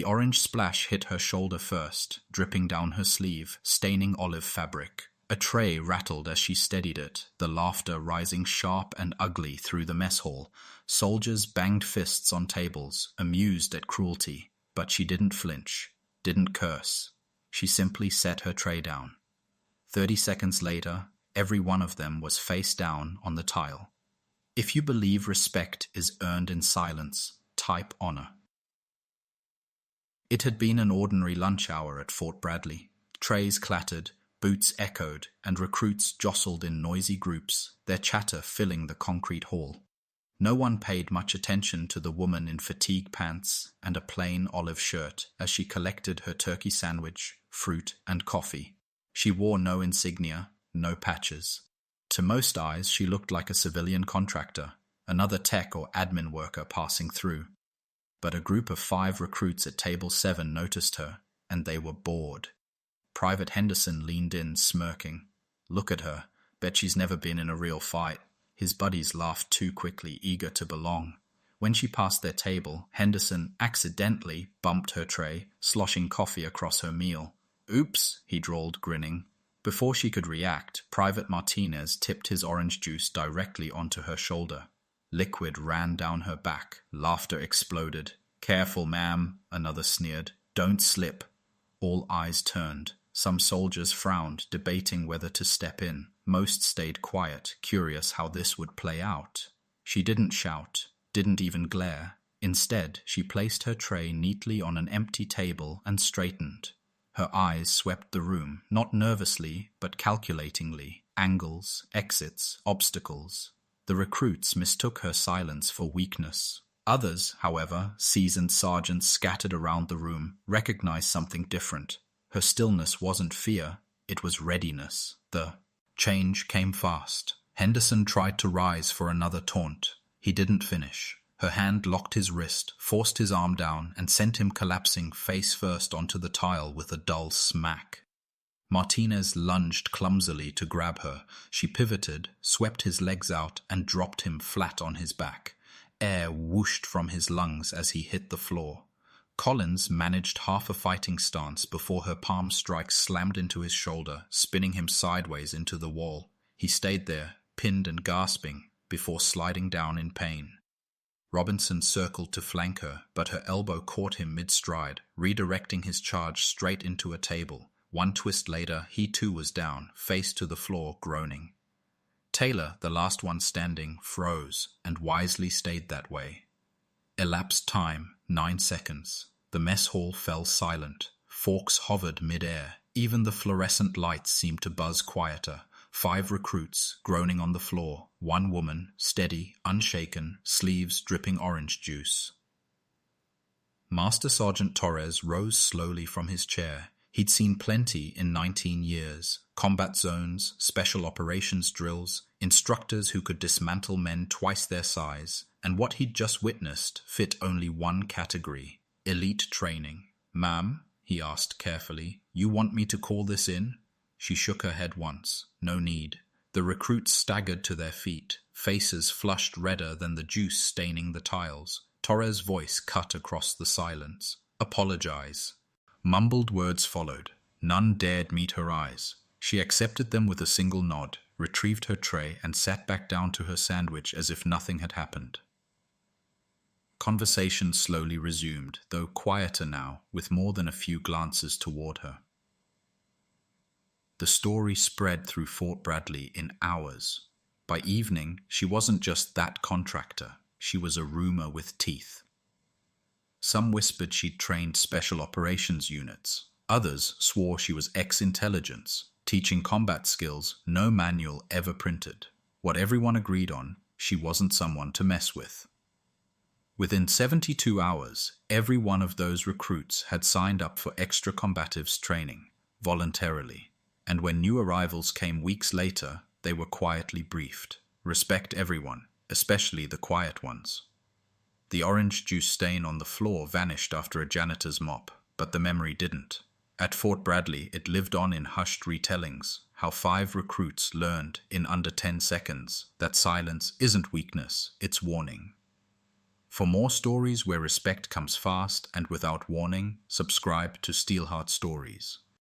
The orange splash hit her shoulder first, dripping down her sleeve, staining olive fabric. A tray rattled as she steadied it, the laughter rising sharp and ugly through the mess hall. Soldiers banged fists on tables, amused at cruelty. But she didn't flinch, didn't curse. She simply set her tray down. 30 seconds later, every one of them was face down on the tile. If you believe respect is earned in silence, type honor. It had been an ordinary lunch hour at Fort Bradley. Trays clattered, boots echoed, and recruits jostled in noisy groups, their chatter filling the concrete hall. No one paid much attention to the woman in fatigue pants and a plain olive shirt as she collected her turkey sandwich, fruit, and coffee. She wore no insignia, no patches. To most eyes, she looked like a civilian contractor, another tech or admin worker passing through. But a group of 5 recruits at Table 7 noticed her, and they were bored. Private Henderson leaned in, smirking. "Look at her. Bet she's never been in a real fight." His buddies laughed too quickly, eager to belong. When she passed their table, Henderson accidentally bumped her tray, sloshing coffee across her meal. "Oops," he drawled, grinning. Before she could react, Private Martinez tipped his orange juice directly onto her shoulder. Liquid ran down her back. Laughter exploded. "Careful, ma'am," another sneered. "Don't slip." All eyes turned. Some soldiers frowned, debating whether to step in. Most stayed quiet, curious how this would play out. She didn't shout, didn't even glare. Instead, she placed her tray neatly on an empty table and straightened. Her eyes swept the room, not nervously, but calculatingly. Angles, exits, obstacles. The recruits mistook her silence for weakness. Others, however, seasoned sergeants scattered around the room, recognized something different. Her stillness wasn't fear, it was readiness. The change came fast. Henderson tried to rise for another taunt. He didn't finish. Her hand locked his wrist, forced his arm down, and sent him collapsing face first onto the tile with a dull smack. Martinez lunged clumsily to grab her. She pivoted, swept his legs out, and dropped him flat on his back. Air whooshed from his lungs as he hit the floor. Collins managed half a fighting stance before her palm strike slammed into his shoulder, spinning him sideways into the wall. He stayed there, pinned and gasping, before sliding down in pain. Robinson circled to flank her, but her elbow caught him mid-stride, redirecting his charge straight into a table. One twist later, he too was down, face to the floor, groaning. Taylor, the last one standing, froze, and wisely stayed that way. Elapsed time, 9 seconds. The mess hall fell silent. Forks hovered mid-air. Even the fluorescent lights seemed to buzz quieter. 5 recruits, groaning on the floor. 1 woman, steady, unshaken, sleeves dripping orange juice. Master Sergeant Torres rose slowly from his chair. He'd seen plenty in 19 years. Combat zones, special operations drills, instructors who could dismantle men twice their size, and what he'd just witnessed fit only one category: elite training. "Ma'am," he asked carefully, "you want me to call this in?" She shook her head once. No need. The recruits staggered to their feet, faces flushed redder than the juice staining the tiles. Torres' voice cut across the silence. "Apologize." Mumbled words followed. None dared meet her eyes. She accepted them with a single nod, retrieved her tray, and sat back down to her sandwich as if nothing had happened. Conversation slowly resumed, though quieter now, with more than a few glances toward her. The story spread through Fort Bradley in hours. By evening, she wasn't just that contractor. She was a rumor with teeth. Some whispered she'd trained special operations units. Others swore she was ex-intelligence, teaching combat skills no manual ever printed. What everyone agreed on, she wasn't someone to mess with. Within 72 hours, every one of those recruits had signed up for extra combatives training, voluntarily. And when new arrivals came weeks later, they were quietly briefed. Respect everyone, especially the quiet ones. The orange juice stain on the floor vanished after a janitor's mop, but the memory didn't. At Fort Bradley, it lived on in hushed retellings, how 5 recruits learned in under 10 seconds that silence isn't weakness, it's warning. For more stories where respect comes fast and without warning, subscribe to Steelheart Stories.